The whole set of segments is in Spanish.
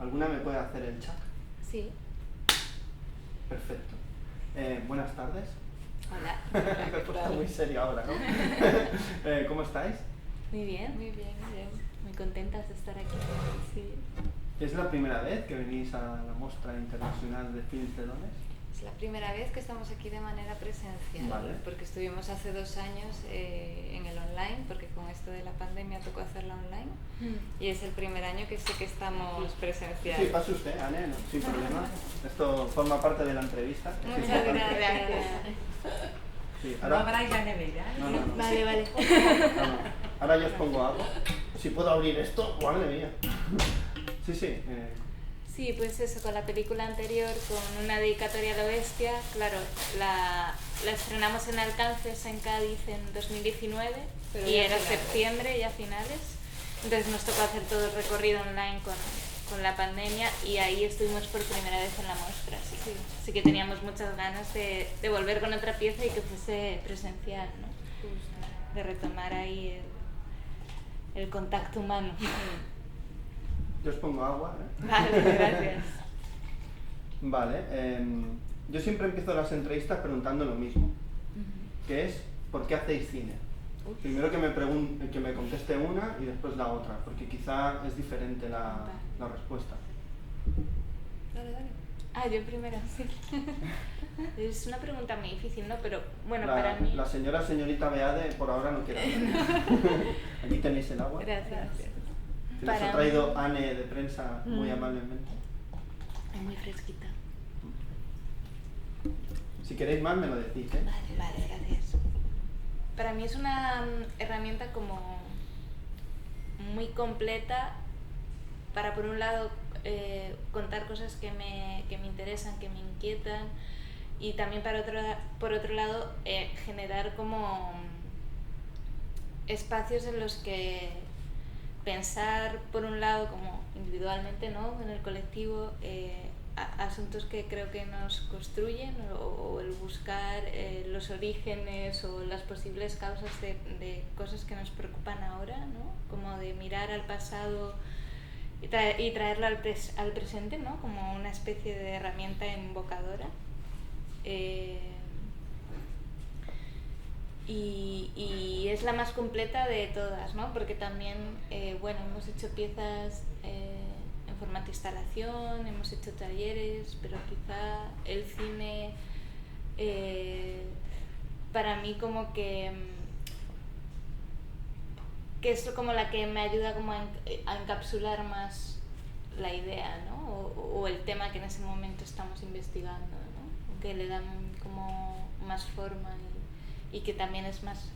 ¿Alguna me puede hacer el chat? Sí. Perfecto. Buenas tardes. Hola. Me he puesto muy serio ahora, ¿no? ¿Cómo estáis? Muy bien, muy bien, muy bien. Muy contentas de estar aquí. Sí. ¿Es la primera vez que venís a la Mostra Internacional de Films de Dones? Es la primera vez que estamos aquí de manera presencial, Vale. porque estuvimos hace 2 años en el online, porque con esto de la pandemia tocó hacerla online, y es el primer año que sí que estamos presencial. Sí, pase usted, Anne, no, sin problema. Esto forma parte de la entrevista. Muchas gracias. Sí, No ahora... abráis la nevera. No, no, no. Vale, vale. No, no. Ahora yo os pongo algo. Si puedo abrir esto, madre mía. Sí, sí. Sí, pues eso, con la película anterior, con una dedicatoria a la bestia, claro, la estrenamos en Alcances, en Cádiz, en 2019, Pero y ya era finales. septiembre, ya finales, entonces nos tocó hacer todo el recorrido online con la pandemia, y ahí estuvimos por primera vez en la muestra, sí. Así que teníamos muchas ganas de volver con otra pieza y que fuese presencial, ¿no? De retomar ahí el contacto humano. Yo os pongo agua, ¿eh? Vale, gracias. Vale. Yo siempre empiezo las entrevistas preguntando lo mismo, que es ¿por qué hacéis cine? Primero que me conteste una y después la otra, porque quizá es diferente la respuesta. Dale, dale. Ah, yo primero, sí. Es una pregunta muy difícil, ¿no? Pero bueno, para mí... La señorita Beade por ahora no quiere hablar. Aquí tenéis el agua. Gracias. Que nos ha traído Anne de prensa muy amablemente. Es muy fresquita. Si queréis más me lo decís, ¿eh? Vale, gracias. Para mí es una herramienta como muy completa para, por un lado, contar cosas que me interesan, que me inquietan, y también por otro lado generar como espacios en los que pensar, por un lado, como individualmente, ¿no? En el colectivo, asuntos que creo que nos construyen, o el buscar los orígenes o las posibles causas de cosas que nos preocupan ahora, ¿no? Como de mirar al pasado y traerlo al presente, ¿no? Como una especie de herramienta invocadora. Y es la más completa de todas, ¿no? Porque también, bueno, hemos hecho piezas en formato instalación, hemos hecho talleres, pero quizá el cine para mí como que es como la que me ayuda como a encapsular más la idea, ¿no? O el tema que en ese momento estamos investigando, ¿no? Que le dan como más forma y que también es más,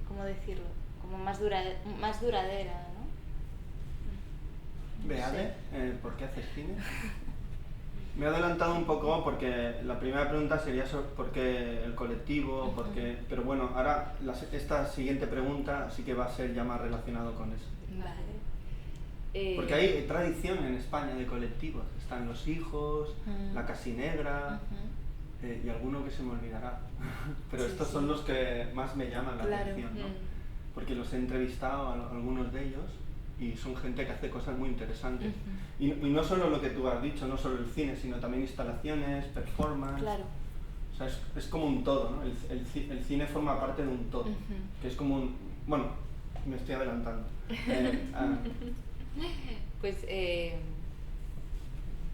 ¿cómo decirlo? Como más duradera, ¿no? Beade, ¿por qué haces cine? Me he adelantado un poco porque la primera pregunta sería sobre por qué el colectivo, por qué, pero bueno, ahora esta siguiente pregunta sí que va a ser ya más relacionado con eso. Vale. Porque hay tradición en España de colectivos, están Los Hijos, La Casinegra, y alguno que se me olvidará, pero Sí, estos sí. son los que más me llaman la Claro. atención, ¿no? Porque los he entrevistado a algunos de ellos y son gente que hace cosas muy interesantes. Y no solo lo que tú has dicho, no solo el cine, sino también instalaciones, performance. Claro. O sea, es como un todo, ¿no? El cine forma parte de un todo, que es como un... Bueno, me estoy adelantando. Pues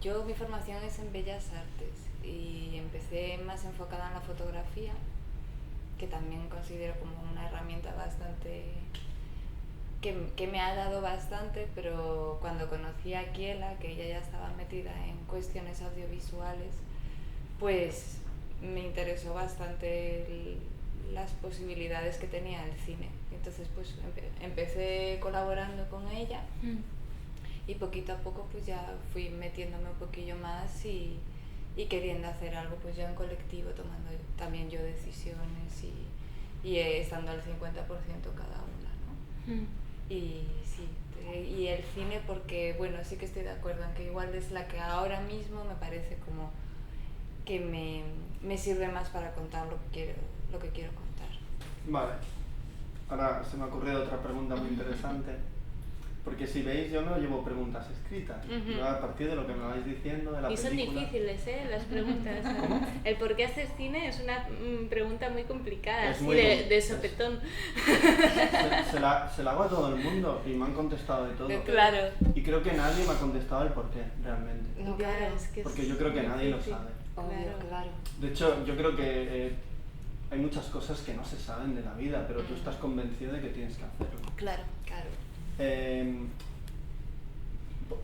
yo, mi formación es en Bellas Artes y empecé más enfocada en la fotografía, que también considero como una herramienta bastante... que me ha dado bastante, pero cuando conocí a Kiela, que ella ya estaba metida en cuestiones audiovisuales, pues me interesó bastante las posibilidades que tenía el cine. Entonces pues empecé colaborando con ella y poquito a poco pues ya fui metiéndome un poquillo más y queriendo hacer algo pues ya en colectivo, tomando también yo decisiones y estando al 50% cada una, ¿no? Y sí, y el cine porque, bueno, sí que estoy de acuerdo en que igual es la que ahora mismo me parece como que me sirve más para contar lo que quiero contar. Vale. Ahora se me ha ocurrido otra pregunta muy interesante. Porque si veis, yo no llevo preguntas escritas. Yo a partir de lo que me vais diciendo, de la película... Y son difíciles, las preguntas. El por qué haces cine es una pregunta muy complicada, Es así muy de sopetón. Se la hago a todo el mundo y me han contestado de todo. Claro. Y creo que nadie me ha contestado el por qué, realmente. No, Claro, claro. es que Porque yo creo que nadie lo sabe. Obvio, claro. De hecho, yo creo que hay muchas cosas que no se saben de la vida, pero tú estás convencido de que tienes que hacerlo. Claro, claro.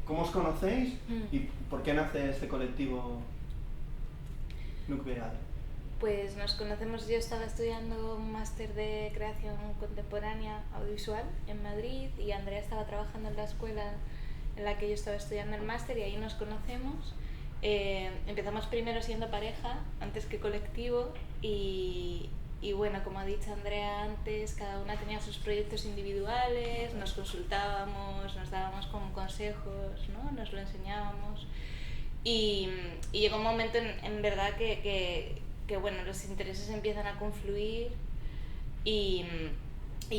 ¿Cómo os conocéis y por qué nace este colectivo Nuclear? Pues nos conocemos, yo estaba estudiando un máster de creación contemporánea audiovisual en Madrid y Andrea estaba trabajando en la escuela en la que yo estaba estudiando el máster y ahí nos conocemos. Empezamos primero siendo pareja antes que colectivo y bueno, como ha dicho Andrea antes, cada una tenía sus proyectos individuales, nos consultábamos, nos dábamos como consejos, ¿no? Nos lo enseñábamos y llegó un momento en verdad que bueno, los intereses empiezan a confluir y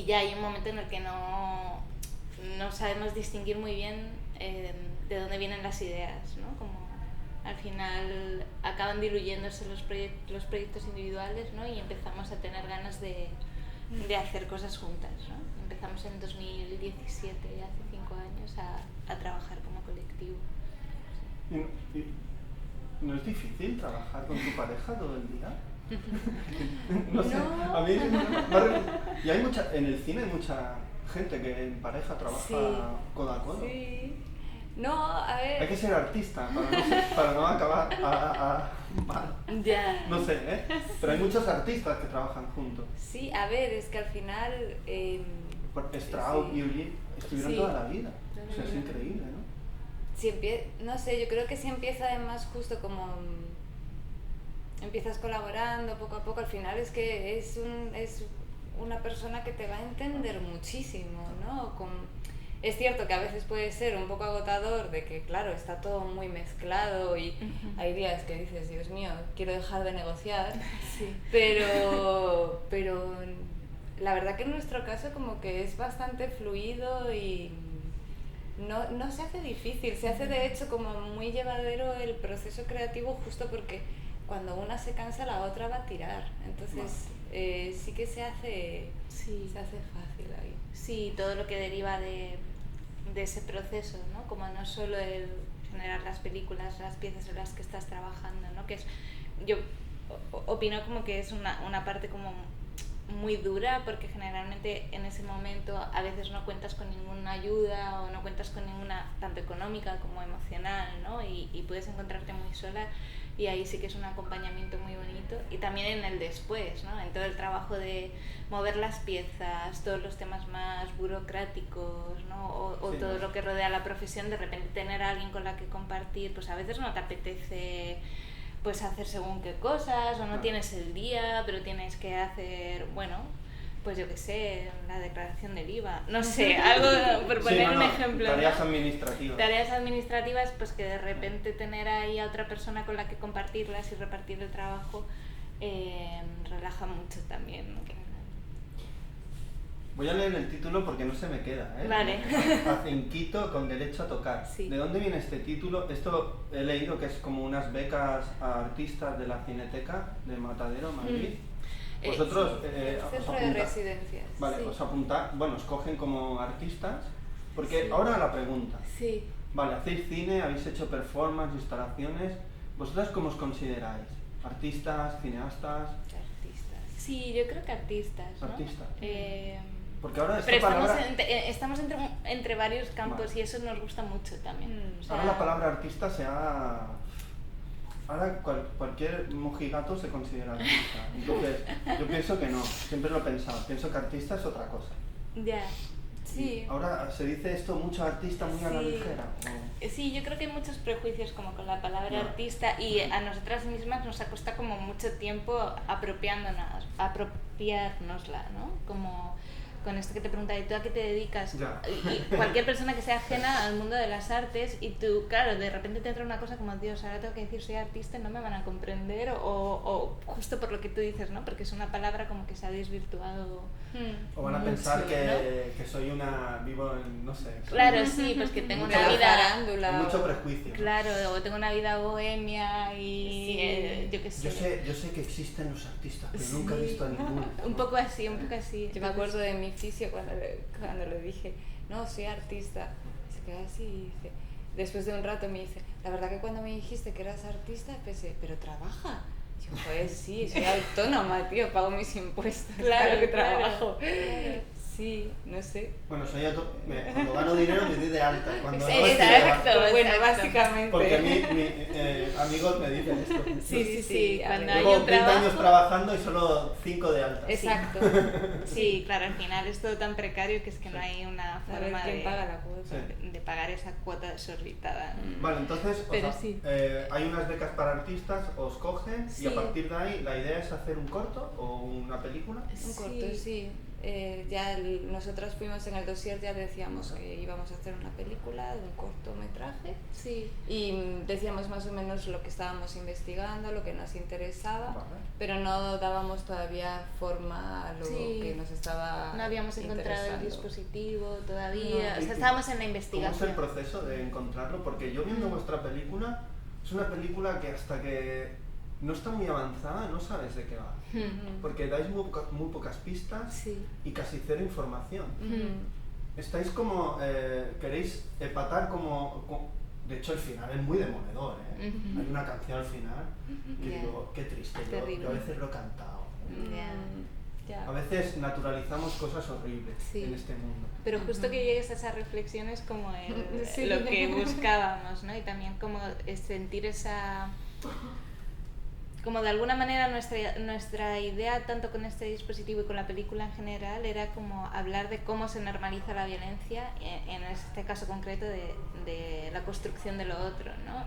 ya hay un momento en el que no sabemos distinguir muy bien de dónde vienen las ideas, ¿no? Como al final acaban diluyéndose los proyectos individuales, ¿no? Y empezamos a tener ganas de hacer cosas juntas, ¿no? Empezamos en 2017, hace 5 años, a trabajar como colectivo. ¿No es difícil trabajar con tu pareja todo el día? No sé, No. a mí y hay en el cine hay mucha gente que en pareja trabaja codo a codo. Sí. No, a ver... Hay que ser artista para no acabar mal. Ya. No sé, ¿eh? Pero hay muchos artistas que trabajan juntos. Sí, a ver, es que al final... Strauss y Uli estuvieron Sí. toda la vida. O sea, es increíble, ¿no? No sé, yo creo que si empieza además justo como... empiezas colaborando poco a poco, al final es que es una persona que te va a entender muchísimo, ¿no? Es cierto que a veces puede ser un poco agotador de que, claro, está todo muy mezclado y hay días que dices, Dios mío, quiero dejar de negociar, Sí. pero la verdad que en nuestro caso como que es bastante fluido y no se hace difícil, se hace de hecho como muy llevadero el proceso creativo justo porque cuando una se cansa la otra va a tirar, entonces sí que se hace fácil ahí. Sí, todo lo que deriva de ese proceso, ¿no? Como no solo el generar las películas, las piezas en las que estás trabajando, ¿no? Que es, yo opino como que es una parte como muy dura porque generalmente en ese momento a veces no cuentas con ninguna ayuda o no cuentas con ninguna, tanto económica como emocional, ¿no? Y puedes encontrarte muy sola y ahí sí que es un acompañamiento muy bonito y también en el después, ¿no? En todo el trabajo de mover las piezas, todos los temas más burocráticos, ¿no? O Sí, todo ¿no? lo que rodea la profesión, de repente tener a alguien con la que compartir, pues a veces no te apetece pues hacer según qué cosas o no tienes el día, pero tienes que hacer, bueno, pues yo qué sé, la declaración del IVA, no sé, algo por poner un ejemplo, tareas ¿no? administrativas. Tareas administrativas, pues que de repente tener ahí a otra persona con la que compartirlas y repartir el trabajo relaja mucho también, ¿no? Voy a leer el título porque no se me queda, ¿eh? Vale. Acenquito con derecho a tocar. Sí. ¿De dónde viene este título? Esto he leído que es como unas becas a artistas de la Cineteca de Matadero, Madrid. Vosotros Centro de residencias. Vale, sí. os apuntáis, bueno, os cogen como artistas, porque Sí. ahora la pregunta. Sí. Vale, hacéis cine, habéis hecho performance, instalaciones. ¿Vosotras cómo os consideráis? ¿Artistas, cineastas? Artistas. Sí, yo creo que artistas, ¿no? Artistas. Porque ahora esta Pero palabra... estamos entre varios campos Vale. y eso nos gusta mucho también. O sea, Ahora la palabra artista se ha... Ahora cualquier mojigato se considera artista. Entonces, yo pienso que no, siempre lo he pensado. Pienso que artista es otra cosa. Ya. Sí. Ahora se dice esto mucho artista muy a la Sí. ligera. ¿O? Sí, yo creo que hay muchos prejuicios como con la palabra No. artista y a nosotras mismas nos ha costado como mucho tiempo apropiárnosla, ¿no? Como con esto que te preguntaba, ¿y tú a qué te dedicas? Ya. Y cualquier persona que sea ajena al mundo de las artes, y tú, claro, de repente te entra una cosa como, Dios, ahora tengo que decir soy artista y no me van a comprender, o justo por lo que tú dices, ¿no? Porque es una palabra como que se ha desvirtuado. O van a mucho, pensar ¿no? que soy vivo en, no sé. Claro, sí, pues que tengo Mucha una vida... farándula. Con mucho prejuicio. Claro, o tengo una vida bohemia y Sí. yo qué sé. Yo sé que existen los artistas, pero nunca he visto a ninguno. Un poco así, un poco así. Yo me acuerdo de mi fisio cuando le dije, no, soy artista. Se quedó así y dice, después de un rato me dice, la verdad que cuando me dijiste que eras artista, pensé, pero trabaja. Yo, pues sí, soy autónoma, tío, pago mis impuestos, claro que trabajo. Claro. Sí, no sé. Bueno, cuando gano dinero me doy de alta. Cuando no, Exacto. Bueno, exacto. básicamente. Porque mis amigos me dicen esto. Sí, cuando hay Llevo un 20 años trabajo... trabajando y solo 5 de alta. Exacto. Sí, claro, al final es todo tan precario que es que no hay una A ver forma quién paga la cuota. de pagar esa cuota desorbitada. Vale, entonces Pero sí. hay unas becas para artistas, os cogen Sí. y a partir de ahí la idea es hacer un corto o una película. Un corto, sí. Nosotras fuimos en el dossier, ya decíamos que íbamos a hacer una película de un cortometraje Sí. y decíamos más o menos lo que estábamos investigando, lo que nos interesaba, Vale. pero no dábamos todavía forma a lo Sí. que nos estaba No habíamos encontrado el interesando. dispositivo todavía, No. o sea, estábamos en la ¿Cómo es investigación. el proceso de encontrarlo? Porque yo viendo vuestra película, es una película que hasta que no está muy avanzada no sabes de qué va. Mm. Porque dais muy pocas pistas Sí. y casi cero información. Mm. Estáis como, queréis empatar de hecho el final es muy demoledor, ¿eh? Ujú. Hay una canción al final que Ya. digo, qué triste, Terrible. yo a veces lo he cantado. Ya. A veces naturalizamos cosas horribles Sí. en este mundo. Pero justo que llegues a esa reflexión es como Sí. lo que buscábamos, ¿no? Y también como sentir esa... Como de alguna manera nuestra idea, tanto con este dispositivo y con la película en general, era como hablar de cómo se normaliza la violencia, en este caso concreto de la construcción de lo otro, ¿no?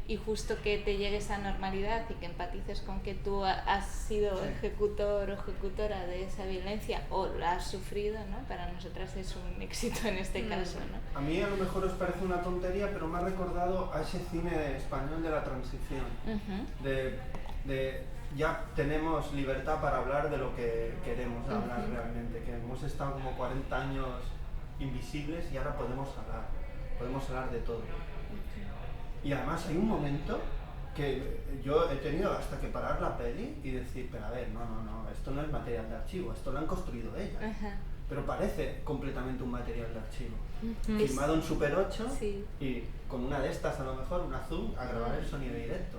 Y justo que te llegue esa normalidad y que empatices con que tú has sido ejecutor o ejecutora de esa violencia o la has sufrido, ¿no? Para nosotras es un éxito en este caso, ¿no? A mí a lo mejor os parece una tontería, pero me ha recordado a ese cine español de la transición. Ya tenemos libertad para hablar de lo que queremos hablar realmente, que hemos estado como 40 años invisibles y ahora podemos hablar de todo. Y además hay un momento que yo he tenido hasta que parar la peli y decir, pero a ver, no, esto no es material de archivo, esto lo han construido ellas. Pero parece completamente un material de archivo. Filmado en Super 8 Sí. y con una de estas a lo mejor, una Zoom, a grabar el sonido directo.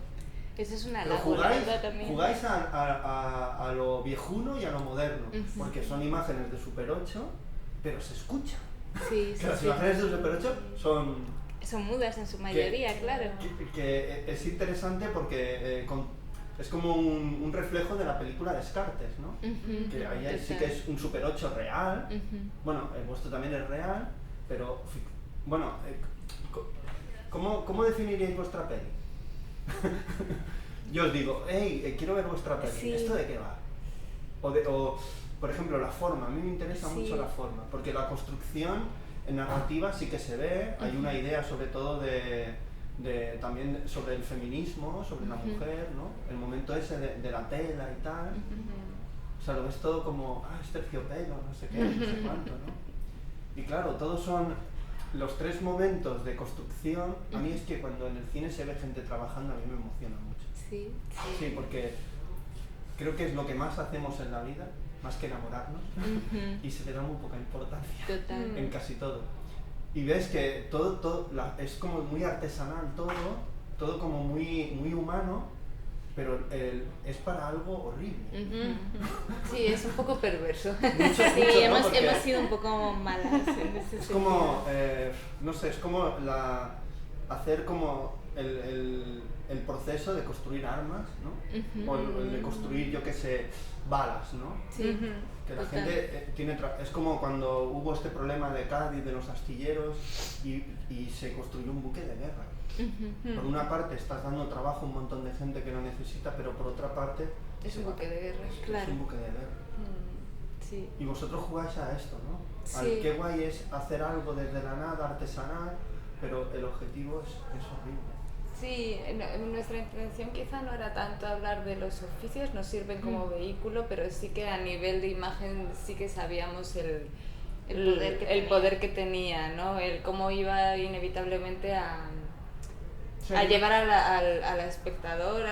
Eso es una Pero labor también. jugáis a lo viejuno y a lo moderno, porque son imágenes de Super 8, pero se escuchan. Sí, Que las imágenes de Super 8 son mudas en su mayoría, claro. que es interesante porque es como un reflejo de la película Descartes, ¿no? Que ahí sí que es un Super 8 real, bueno, el vuestro también es real, pero bueno, ¿cómo definiríais vuestra peli? Yo os digo, hey, quiero ver vuestra peli, Sí. ¿esto de qué va? O, por ejemplo, la forma, a mí me interesa mucho la forma, porque la construcción en narrativa sí que se ve, hay una idea sobre todo también sobre el feminismo, sobre la mujer, ¿no? El momento ese de la tela y tal, o sea, lo ves todo como, es terciopelo, no sé qué, no sé cuánto, ¿no? Y claro, todos son los tres momentos de construcción. A mí es que cuando en el cine se ve gente trabajando, a mí me emociona mucho. Sí. Sí, porque creo que es lo que más hacemos en la vida, más que enamorarnos, y se le da muy poca importancia Total. en casi todo. Y ves que todo es como muy artesanal, todo como muy humano, pero es para algo horrible. Sí, es un poco perverso. Mucho, Sí, ¿no? hemos Porque sido un poco malas en ese es sentido. como, no sé, es como hacer como el proceso de construir armas, ¿no? O el de construir, yo qué sé, balas, ¿no? Sí. Que la Total. gente es como cuando hubo este problema de Cádiz, de los astilleros, y se construyó un buque de guerra. Por una parte estás dando trabajo a un montón de gente que lo necesita, pero por otra parte Es un buque de guerra. Claro. es un buque de guerra. sí. Y vosotros jugáis a esto, ¿no? Sí. Al qué guay es hacer algo desde la nada, artesanal, pero el objetivo es horrible. Sí, nuestra intención quizá no era tanto hablar de los oficios, nos sirven como vehículo, pero sí que a nivel de imagen sí que sabíamos el poder que tenía, ¿no? El cómo iba inevitablemente a llevar al espectador,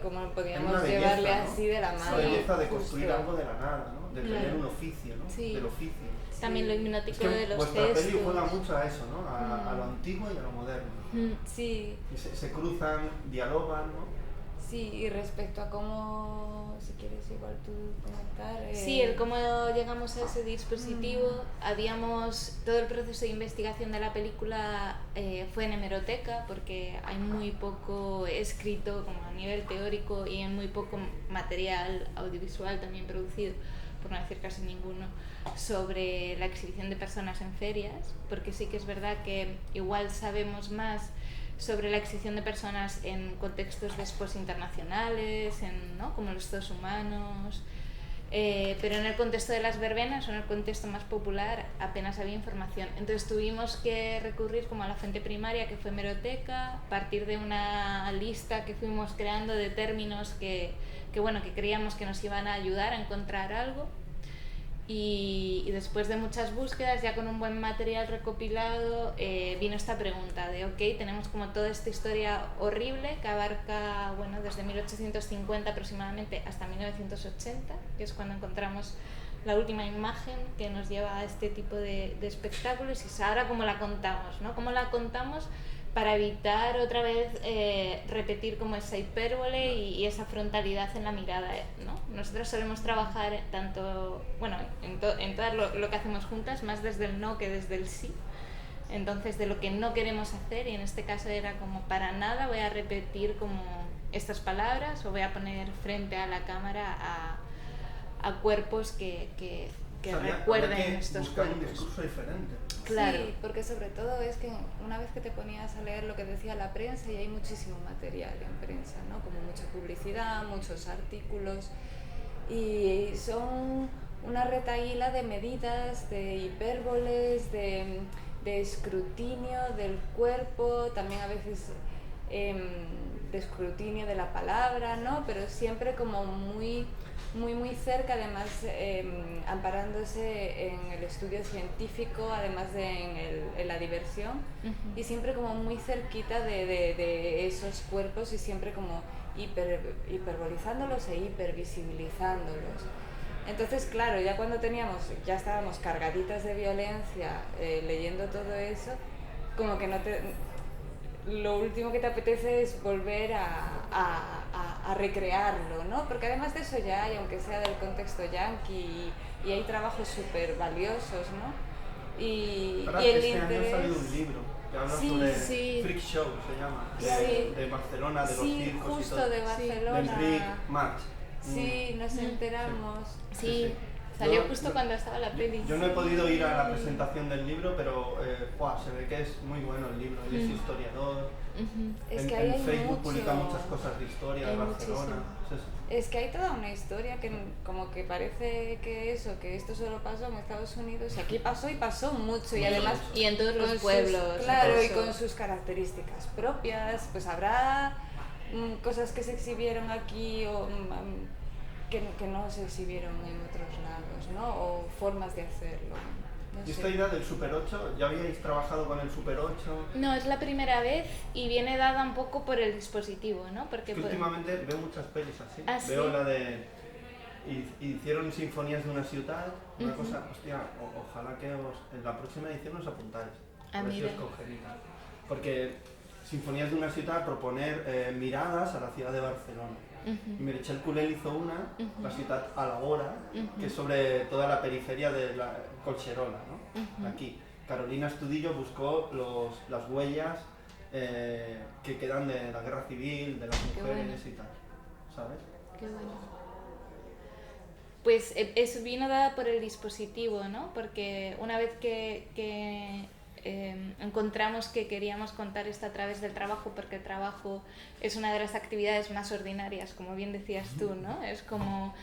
cómo podíamos llevarle belleza, ¿no? así de la mano. La belleza de justo. construir algo de la nada, ¿no? De tener un oficio, ¿no? Sí. Del oficio. También lo hipnótico Es que de los vuestra textos. peli juega mucho a eso, ¿no? A lo antiguo y a lo moderno. Sí. Y se cruzan, dialogan, ¿no? Sí, y respecto a cómo, si quieres igual tú comentar... Sí, el cómo llegamos a ese dispositivo, todo el proceso de investigación de la película fue en hemeroteca, porque hay muy poco escrito como a nivel teórico y hay muy poco material audiovisual también producido, por no decir casi ninguno, sobre la exhibición de personas en ferias, porque sí que es verdad que igual sabemos más sobre la exhibición de personas en contextos de expos internacionales, ¿no? Como los Estados Humanos, pero en el contexto de las verbenas o en el contexto más popular apenas había información. Entonces tuvimos que recurrir como a la fuente primaria, que fue hemeroteca, a partir de una lista que fuimos creando de términos que creíamos que nos iban a ayudar a encontrar algo. Y después de muchas búsquedas, ya con un buen material recopilado, vino esta pregunta de, ok, tenemos como toda esta historia horrible que abarca, desde 1850 aproximadamente hasta 1980, que es cuando encontramos la última imagen que nos lleva a este tipo de espectáculos, y ahora cómo la contamos, ¿no? ¿Cómo la contamos para evitar otra vez repetir como esa hipérbole y esa frontalidad en la mirada, ¿no? Nosotros solemos trabajar tanto, en todo lo que hacemos juntas, más desde el no que desde el sí. Entonces, de lo que no queremos hacer, y en este caso era como para nada voy a repetir como estas palabras o voy a poner frente a la cámara a cuerpos que recuerden estos buscar un cuerpos. discurso diferente. Claro. Sí, porque sobre todo es que una vez que te ponías a leer lo que decía la prensa, y hay muchísimo material en prensa, ¿no? Como mucha publicidad, muchos artículos, y son una retahíla de medidas, de hipérboles, de escrutinio del cuerpo, también a veces de escrutinio de la palabra, ¿no? Pero siempre como muy cerca, además amparándose en el estudio científico, además de en la diversión, y siempre como muy cerquita de esos cuerpos, y siempre como hiperbolizándolos e hipervisibilizándolos. Entonces, claro, ya cuando ya estábamos cargaditas de violencia leyendo todo eso, como que lo último que te apetece es volver a recrearlo, ¿no? Porque además de eso ya hay, aunque sea del contexto yanqui, y hay trabajos súper valiosos, ¿no? Y el este interés... año ha salido un libro que habla sobre Freak Show, se llama, de Barcelona, de los circos justo y todo. de Barcelona. De Enric March. Sí, nos enteramos. Sí. Salió justo cuando estaba la peli. Yo no he podido ir a la presentación del libro, pero se ve que es muy bueno el libro. Él es historiador. Es que en Facebook publica muchas cosas de historia de Barcelona. Es que hay toda una historia que como que parece que esto solo pasó en Estados Unidos, y aquí pasó, y pasó mucho, y además y en todos los pueblos. Claro, y con sus características propias. Pues habrá cosas que se exhibieron aquí o que no se exhibieron en otros lados, ¿no? O formas de hacerlo. No ¿Y sé. esta idea del Super 8? ¿Ya habíais trabajado con el Super 8? No, es la primera vez y viene dada un poco por el dispositivo, ¿no? Porque es que últimamente veo muchas pelis así. ¿Ah, veo sí? la de... Hicieron Sinfonías de una ciudad, una cosa, hostia, ojalá que en la próxima edición os apuntáis. A ver si os congeniáis. Porque Sinfonías de una ciudad, proponer miradas a la ciudad de Barcelona. Y Meritxell Culel hizo una, la ciudad a la hora, que es sobre toda la periferia de la Collserola, ¿no? Aquí. Carolina Estudillo buscó las huellas que quedan de la guerra civil, de las mujeres y tal, ¿sabes? Qué bueno. Pues eso vino dada por el dispositivo, ¿no? Porque una vez que encontramos que queríamos contar esto a través del trabajo, porque el trabajo es una de las actividades más ordinarias, como bien decías tú, ¿no? Es como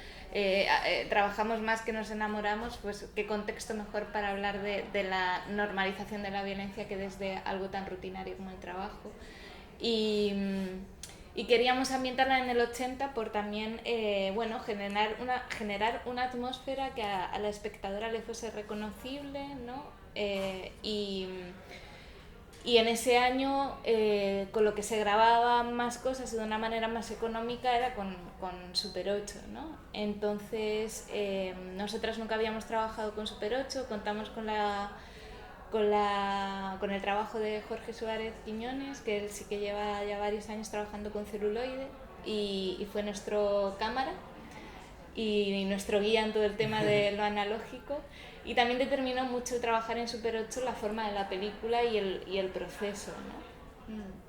trabajamos más que nos enamoramos, pues qué contexto mejor para hablar de la normalización de la violencia que desde algo tan rutinario como el trabajo. Y queríamos ambientarla en el 80 por también bueno, generar una atmósfera que a la espectadora le fuese reconocible, ¿no? Y en ese año con lo que se grababa más cosas y de una manera más económica era con Super 8, ¿no? Entonces nosotras nunca habíamos trabajado con Super 8, contamos con el trabajo de Jorge Suárez Quiñones, que él sí que lleva ya varios años trabajando con celuloide y fue nuestro cámara y nuestro guía en todo el tema de lo analógico, y también determinó mucho trabajar en Super 8 la forma de la película y el proceso, ¿no?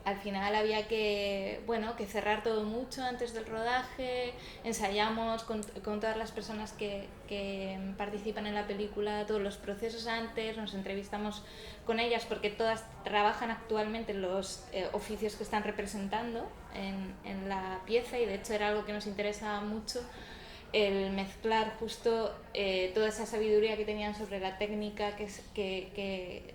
Al final había que cerrar todo mucho antes del rodaje, ensayamos con todas las personas que participan en la película todos los procesos antes, nos entrevistamos con ellas porque todas trabajan actualmente en los oficios que están representando en la pieza, y de hecho era algo que nos interesaba mucho, el mezclar justo toda esa sabiduría que tenían sobre la técnica que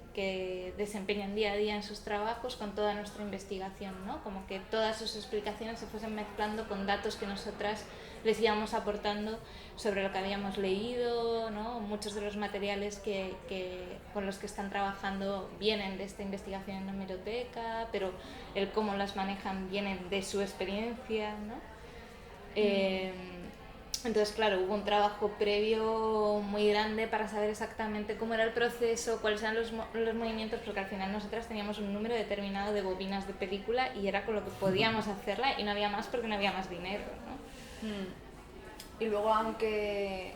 desempeñan día a día en sus trabajos con toda nuestra investigación, ¿no? Como que todas sus explicaciones se fuesen mezclando con datos que nosotras les íbamos aportando sobre lo que habíamos leído, ¿no? Muchos de los materiales con los que están trabajando vienen de esta investigación en la hemeroteca, pero el cómo las manejan vienen de su experiencia, ¿no? Entonces, claro, hubo un trabajo previo muy grande para saber exactamente cómo era el proceso, cuáles eran los movimientos, porque al final nosotras teníamos un número determinado de bobinas de película y era con lo que podíamos hacerla y no había más porque no había más dinero, ¿no? Y luego, aunque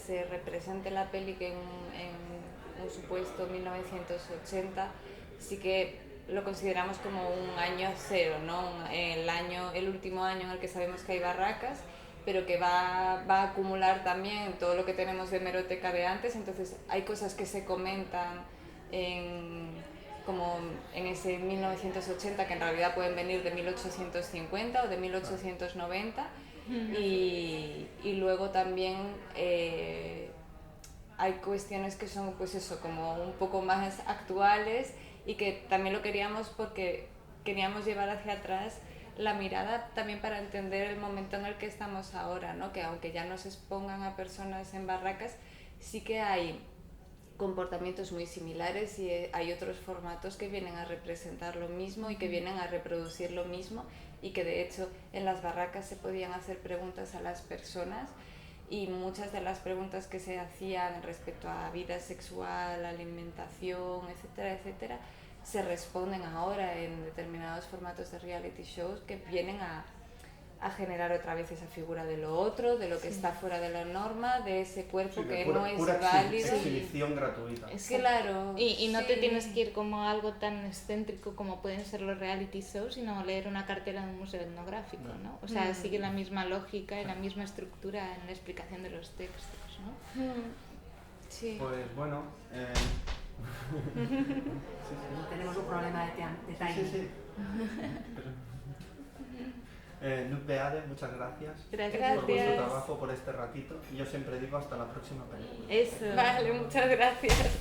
se represente la peli que en un supuesto 1980, sí que lo consideramos como un año cero, ¿no? El último año en el que sabemos que hay barracas, pero que va a acumular también todo lo que tenemos de hemeroteca de antes. Entonces hay cosas que se comentan como en ese 1980 que en realidad pueden venir de 1850 o de 1890, y luego también hay cuestiones que son pues eso, como un poco más actuales, y que también lo queríamos porque queríamos llevar hacia atrás la mirada también para entender el momento en el que estamos ahora, ¿no? Que aunque ya no se expongan a personas en barracas, sí que hay comportamientos muy similares y hay otros formatos que vienen a representar lo mismo y que vienen a reproducir lo mismo, y que de hecho en las barracas se podían hacer preguntas a las personas, y muchas de las preguntas que se hacían respecto a vida sexual, alimentación, etcétera, etcétera, se responden ahora en determinados formatos de reality shows que vienen a generar otra vez esa figura de lo otro, de lo que está fuera de la norma, de ese cuerpo que no es válido. Exhibición gratuita. Es claro. Y no te tienes que ir como a algo tan excéntrico como pueden ser los reality shows, sino leer una cartela de un museo etnográfico, ¿no? O sea, sigue la misma lógica y la misma estructura en la explicación de los textos, ¿no? Sí. Pues bueno... Tenemos un problema de timing. Sí. Nup Beade, muchas gracias por vuestro trabajo, por este ratito. Y yo siempre digo hasta la próxima película. Eso. Vale, muchas gracias.